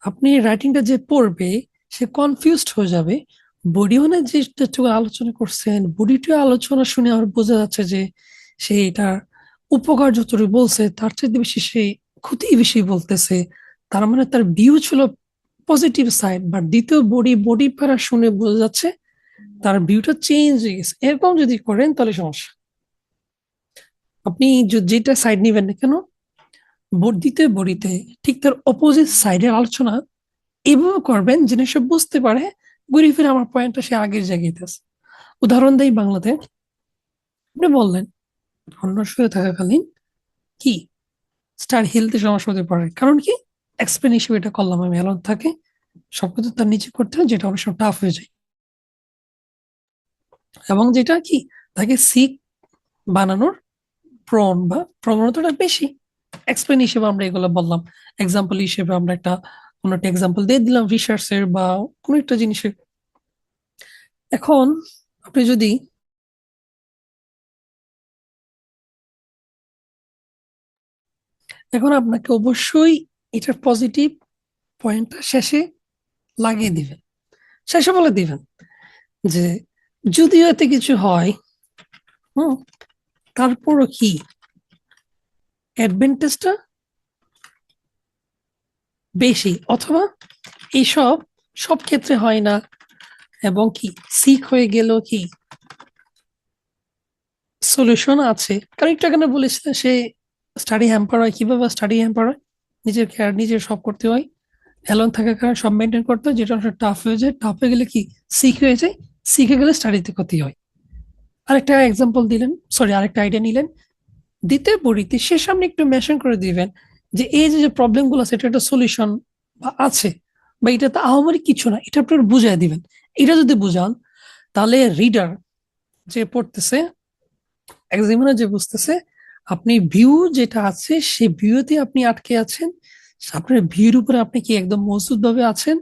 আপনি রাইটিংটা যে পড়বে সে কনফিউজড হয়ে যাবে। বডি ওয়ানে যেটুকু আলোচনা করছেন, বডি টু আলোচনা শুনে আমার বোঝা যাচ্ছে যে সে এটার উপকার যতটুকু বলছে তার চেয়ে বেশি সে ক্ষতি বেশি বলতেছে। তার মানে তার ভিউ ছিল পজিটিভ সাইড, বাট দ্বিতীয় বডি প্যারা শুনে বোঝা যাচ্ছে তার ভিউটা চেঞ্জ হয়ে গেছে। এরকম যদি করেন তাহলে সমস্যা। আপনি যেটা সাইড নিবেন না কেন, দ্বিতীয় বডিতে ঠিক তার অপোজিট সাইডের আলোচনা এভাবে করবেন যেন সে বুঝতে পারে ঘুরে ফিরে আমার পয়েন্টটা সে আগের জায়গায় আছে। উদাহরণ দেই বাংলাতে, আপনি বললেন অন্য শহরে থাকাকালীন কি স্টার হেলথে সমস্যা হতে পারে, কারণ কি এক্সপ্লেন হিসেবে এটা করলাম আমি, অ্যালাউড থাকে সবকিছু তার নিচে করতে হয়, যেটা অনেক সময় টাফ হয়ে যায়, এবং যেটা কি তাকে সিক বানানোর প্রবণতাটা বেশি। এক্সপ্লেন হিসেবে আমরা এগুলো বললাম, এক্সাম্পল হিসেবে আমরা একটা কোনো একটা এক্সাম্পল দিয়ে দিলাম রিসার্চের বা কোনো একটা জিনিসের। এখন আপনি যদি এখন আপনাকে অবশ্যই এটার পজিটিভ পয়েন্টটা শেষে লাগিয়ে দিবেন, শেষে বলে দিবেন যে যদিও এতে কিছু হয়, হুম, তারপরও কি অ্যাডভান্টেজটা বেশি, অথবা এইসব সব ক্ষেত্রে হয় না, এবং কি সিক হয়ে গেল কি সলিউশন আছে। কারণ একটু এখানে বলেছিলেন সে স্টাডি হ্যাম্পার হয়, কিভাবে স্টাডি হ্যাম্পার হয়, নিজের কেয়ার নিজের সব করতে হয়, অ্যালোন থাকার কারণে সব মেনটেন করতে হয়, যেটা অনেক টাফ হয়ে যায়, টাফ হয়ে গেলে কি সিক হয়ে যায়, শিখে গেলে স্টাডিতে ক্ষতি হয়। আরেকটা এক্সাম্পল দিলেন, সরি আরেকটা আইডিয়া নিলেন, দ্বিতীয় পড়িতে সে সামনে একটু মেনশন করে দিবেন যে এই যে প্রবলেম গুলো আছে, এটা একটা সলিউশন বা আছে, বা এটা তো আহামরি কিছু না, এটা আপনার বুঝাই দিবেন। এটা যদি বুঝান, তাহলে রিডার যে পড়তেছে, এক্সামিনার যে বুঝতেছে আপনি ভিউ যেটা আছে সেই ভিউতে আপনি আটকে আছেন, আপনার ভিউর উপরে আপনি কি একদম মজবুত ভাবে আছেন,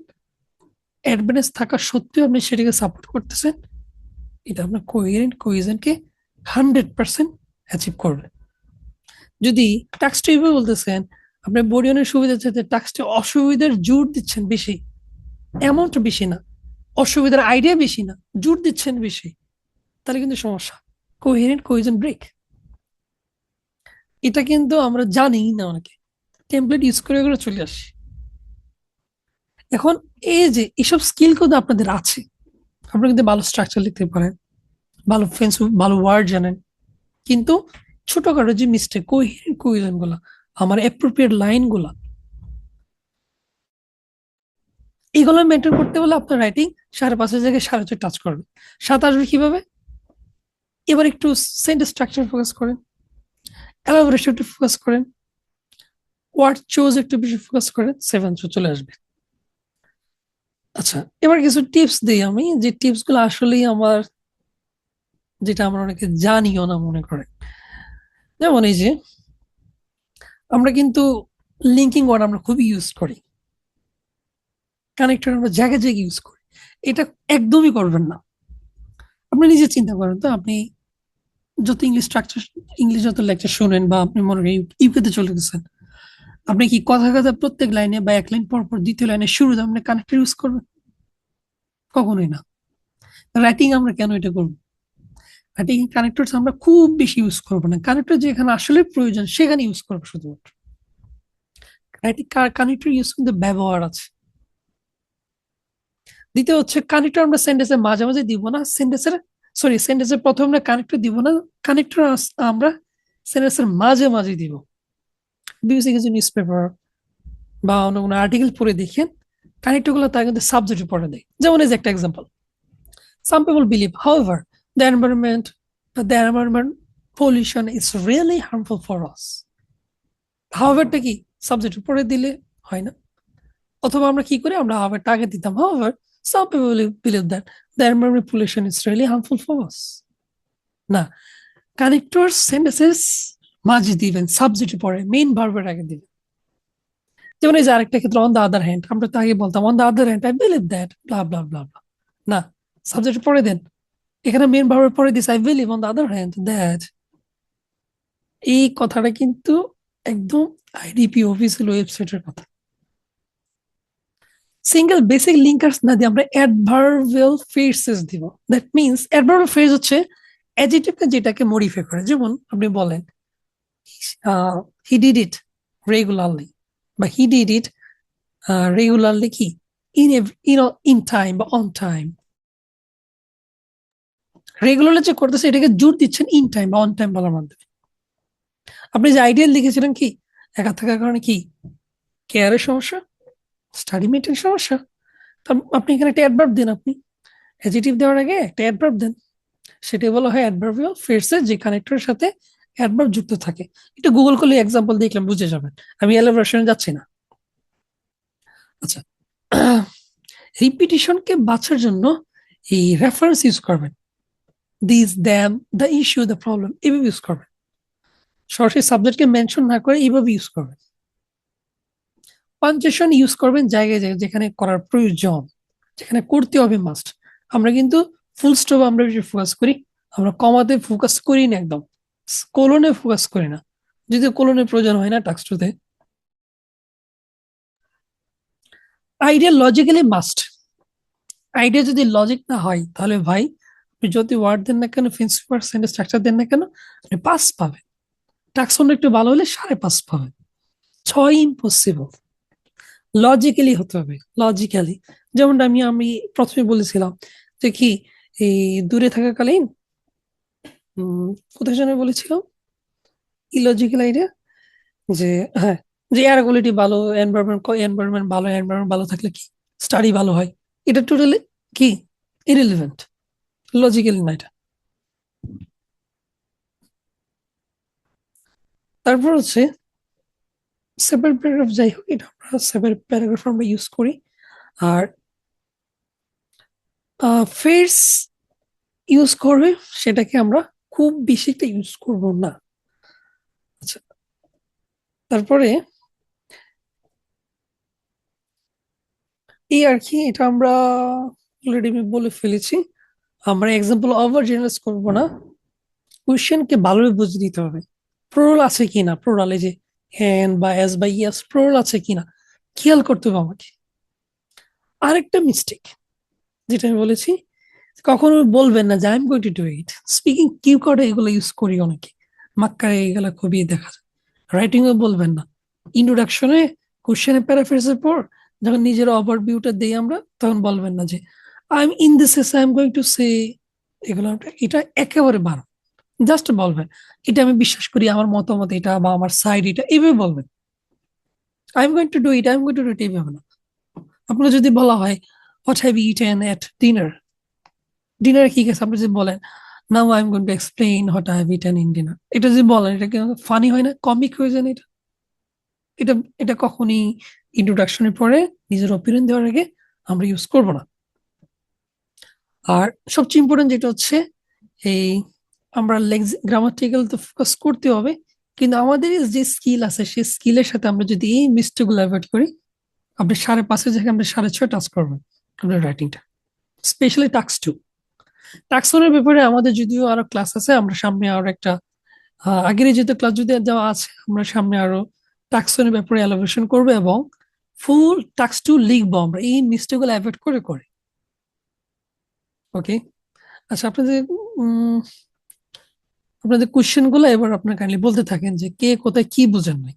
অ্যাডভান্স থাকা সত্ত্বেও আপনি সেটাকে সাপোর্ট করতেছেন, এটা আপনার কোহেরেন্ট কোহেশনকে 100% অ্যাচিভ করবে। যদি টাস্কটা এইভাবে বলতেছেন, আপনি বোরিয়নের সুবিধা চাইতে টাস্কটা অসুবিধার জোর দিচ্ছেন বেশি, এমনটা বেশি না, অসুবিধার আইডিয়া বেশি না, জোর দিচ্ছেন বেশি, তাহলে কিন্তু সমস্যা, কোহেরেন্ট কোহেশন ব্রেক। এটা কিন্তু আমরা জানি না, অনেকে টেমপ্লেট ইউজ করে করে চলে আসি। এখন এই যে এইসব স্কিল কিন্তু আপনাদের আছে, আপনারা কিন্তু ভালো স্ট্রাকচার লিখতে পারেন, ভালো ফেন্স, ভালো ওয়ার্ড জানেন, কিন্তু ছোটখাটো যে মিস্টেক, কোহেরেন্ট কোহেশন গুলা, আমার অ্যাপ্রোপ্রিয়েট লাইন গুলা, এগুলো মেনটেন করতে হলে আপনার রাইটিং 5.5 জায়গায় 6.5 টাচ করবে। 7 আসবে কিভাবে? এবার একটু সেন্টেন্স স্ট্রাকচার ফোকাস করেন, এলাবোরেশন একটু ফোকাস করেন, ওয়ার্ড চুজ একটু বেশি ফোকাস করেন, 7 চলে আসবে। আচ্ছা, এবার কিছু টিপস দিই আমি, যে টিপস গুলো আসলেই আমার, যেটা আমরা অনেকে জানিও না মনে করে। যেমন এই যে আমরা কিন্তু লিঙ্কিং ওয়ার্ড আমরা খুবই ইউজ করি, কানেক্টর আমরা জায়গায় জায়গায় ইউজ করি, এটা একদমই করবেন না। আপনি নিজে চিন্তা করেন তো, আপনি যত ইংলিশ স্ট্রাকচার, ইংলিশ যত লেকচার শোনেন, বা আপনি মনে করেন ইউকেতে চলে গেছেন, আপনি কি কথা কথা প্রত্যেক লাইনে বা এক লাইন পর পর দ্বিতীয় লাইনের শুরুতে আপনি কানেক্টর ইউজ করবেন? কখনোই না। রাইটিং আমরা কেন এটা করবো? রাইটিং কানেক্টর আমরা খুব বেশি ইউজ করবো না, কানেক্টর যেখানে আসলে প্রয়োজন সেখানে ইউজ করবো শুধুমাত্র। রাইটিং কানেক্টর ইউজ কিন্তু ব্যবহার আছে। দ্বিতীয় হচ্ছে কানেক্টর আমরা সেন্টেন্সের মাঝে মাঝে দিব না, সেন্টেন্সের প্রথমে আমরা কানেক্টর দিব না, কানেক্টর আমরা সেন্টেন্সের মাঝে মাঝে দিব। বিবিসি কিছু নিউজ পেপার বা অন্য কোনো আর্টিকেল পড়ে দেখেন, কানেক্টর গুলো তারা কিন্তু সাবজেক্টে পড়ে দেয়। যেমন এই যে একটা example, some people believe however the environment pollution is really harmful for us. হাওয়ারটা কি সাবজেক্টে পড়ে দিলে হয় না? অথবা আমরা কি করি, আমরা হাওয়ারটা আগে দিতাম, however some people believe that the environment pollution is really harmful for us. না, কানেক্টর সেন্টেন্সেস মাঝে দিবেন, সাবজেক্টে পড়ে মেইন ভার্বের আগে দিবেন। যেমন এই যে আরেকটা ক্ষেত্রে অন দা আদার হ্যান্ড, আমরা তো আগে বলতাম on the other hand I believe that blah blah blah blah, না, সাবজেক্টে পড়ে দেন, এখানে মেইন ভার্বের পরে this I believe on the other hand that. এই কথাটা কিন্তু একদম আইডিপি অফিসিয়াল ওয়েবসাইটের কথা। সিঙ্গেল বেসিক লিঙ্কার্স না দিয়ে আমরা অ্যাডভার্বিয়াল ফ্রেজেস দিব। দ্যাট মিন্স অ্যাডভার্বিয়াল ফ্রেজ হচ্ছে অ্যাডজেক্টিভকে যেটাকে মডিফাই করে। যেমন আপনি বলেন হি ডিড ইট রেগুলারলি, বা হি ডিড ইট রেগুলারলি কি ইন ইন টাইম বা অন টাইম। রেগুলারলি যে করতেছে এটাকে জোর দিচ্ছেন ইন টাইম বা অন টাইম বলার মাধ্যমে। আপনি যে আইডিয়াল লিখেছিলেন কি একা থাকার কারণে কি কেয়ারের সমস্যা, স্টাডি মেটের সমস্যা, আপনি এখানে একটা অ্যাডভার্ব দেন, আপনি অ্যাডজেক্টিভ দেওয়ার আগে একটা অ্যাডভার্ব দেন, সেটাই বলা হয় অ্যাডভার্বিয়াল ফ্রেজে যে কানেক্টরের সাথে অ্যাডভার্ব যুক্ত থাকে। একটু গুগল করলে এক্সাম্পল দেখলাম বুঝে যাবেন, আমি এলাবোরেশনে যাচ্ছি না। আচ্ছা, রিপিটিশনকে বাঁচার জন্য এই রেফারেন্স ইউজ করবেন, this them the issue the problem, এভাবে ইউজ করবেন, সরাসরি সাবজেক্টকে মেনশন না করে এইভাবে ইউজ করবেন। পাঞ্চুয়েশন ইউজ করবেন জায়গায় জায়গায় যেখানে করার প্রয়োজন, যেখানে করতে হবে মাস্ট। আমরা কিন্তু ফুল স্টপ আমরা বেশি ফোকাস করি, আমরা কমাতে ফোকাস করি না, একদম কোলনে ফোকাস করি না, যদি কোলনের প্রয়োজন হয় না টাক্সটুতে। Idea logically must. আইডিয়া যদি লজিক না হয় তাহলে ভাই আপনি যত ওয়ার্ড দেন না কেন, প্রিন্সিপাল সেন্টেন্স স্ট্রাকচার দেন না কেন, আপনি পাস পাবেন। টাক্সন একটু ভালো হলে 5.5 পাবেন। 6 ইম্পসিবল। লজিক্যালি হতে হবে, লজিক্যালি। যেমন আমি আমি প্রথমে বলেছিলাম যে কি, এই দূরে থাকাকালীন কোথায় যেন বলেছিলাম ইলজিক্যাল আইডিয়া, যে হ্যাঁ, যে এয়ার কোয়ালিটি ভালো, এনভায়রনমেন্ট ভালো, এনভায়রনমেন্ট ভালো থাকলে কি স্টাডি ভালো হয়। এটা টোটালি কি ইরিলেভেন্ট, লজিক্যাল না এটা। তারপর হচ্ছে সেপারেট প্যারাগ্রাফ, যাই হোক এটা আমরা সেপারেট প্যারাগ্রাফ আমরা ইউজ করি। আর ফেস ইউজ করবে, সেটাকে আমরা খুব বেশি একটা ইউজ করব না। আচ্ছা, তারপরে এই আর কি, এটা আমরা অলরেডি আমি বলে ফেলেছি। আমরা এক্সাম্পল ওভার জেনারেলাইজ করবো না, কোয়েশ্চেনকে ভালোভাবে বুঝে নিতে হবে। প্রোরাল আছে কিনা, প্রোরালে যে হ্যান বা এস বা ইয়াস প্রোরাল আছে কিনা খেয়াল করতে হবে আমাকে। আরেকটা মিস্টেক যেটা আমি বলেছি, কখনো বলবেন না যে I am going to do it. Speaking cue কার্ডে এগুলো ইউজ করি অনেকে, মাক্কারে এগুলো খুবই দেখা যায়। রাইটিং এ বলবেন না, ইন্ট্রোডাকশনে কোশ্চেনের প্যারাফ্রেজের পর যখন নিজের ওভারভিউটা দেই আমরা, তখন বলবেন না যে I M in this I am going to say, এগুলো এটা একেবারে বারো। জাস্ট বলবেন এটা আমি বিশ্বাস করি, আমার মতামত এটা, বা আমার সাইড এটা, এইভাবে বলবেন। I am going to do it, I am going to do it, এইভাবে না। আপনার যদি বলা হয় what have you eaten at dinner, ডিনারে কি গেছে, আপনি যদি বলেন now I am going to explain what I have eaten in dinner, এটা যদি বলেন এটা কি ফানি হয় না, কমিক হয়ে যায় না এটা। এটা এটা কখনই ইন্ট্রোডাকশনের পরে নিজের ওপিনিয়ন দেওয়ার আগে আমরা ইউজ করব না। আর সবচেয়ে ইম্পর্টেন্ট যেটা হচ্ছে এই, আমরা গ্রামাটিক্যাল তো ফোকাস করতে হবে, কিন্তু আমাদের যে স্কিল আছে সেই স্কিলের সাথে আমরা যদি এই মিস্টেক গুলো অ্যাভয়েড করি, আপনি 5.5 জায়গায় আপনি 6.5 টাচ করবেন আপনার রাইটিংটা। স্পেশালি টাক্স 2, টাক্সনের ব্যাপারে আমাদের যদিও আরো ক্লাস আছে, আমরা সামনে আরো একটা আগের যেহেতু ক্লাস যদি দেওয়া আছে, আমরা সামনে আরো টাক্সনের ব্যাপারে এলাবোরেশন করবো এবং ফুল টাক্স 2 লিখবো আমরা এই মিস্টেক গুলো অ্যাভয়েড করে করে। ওকে। আচ্ছা, আপনাদের কোশ্চেন গুলো এবার আপনার কাইন্ডলি বলতে থাকেন যে কে কোথায় কি বুঝেন নাই।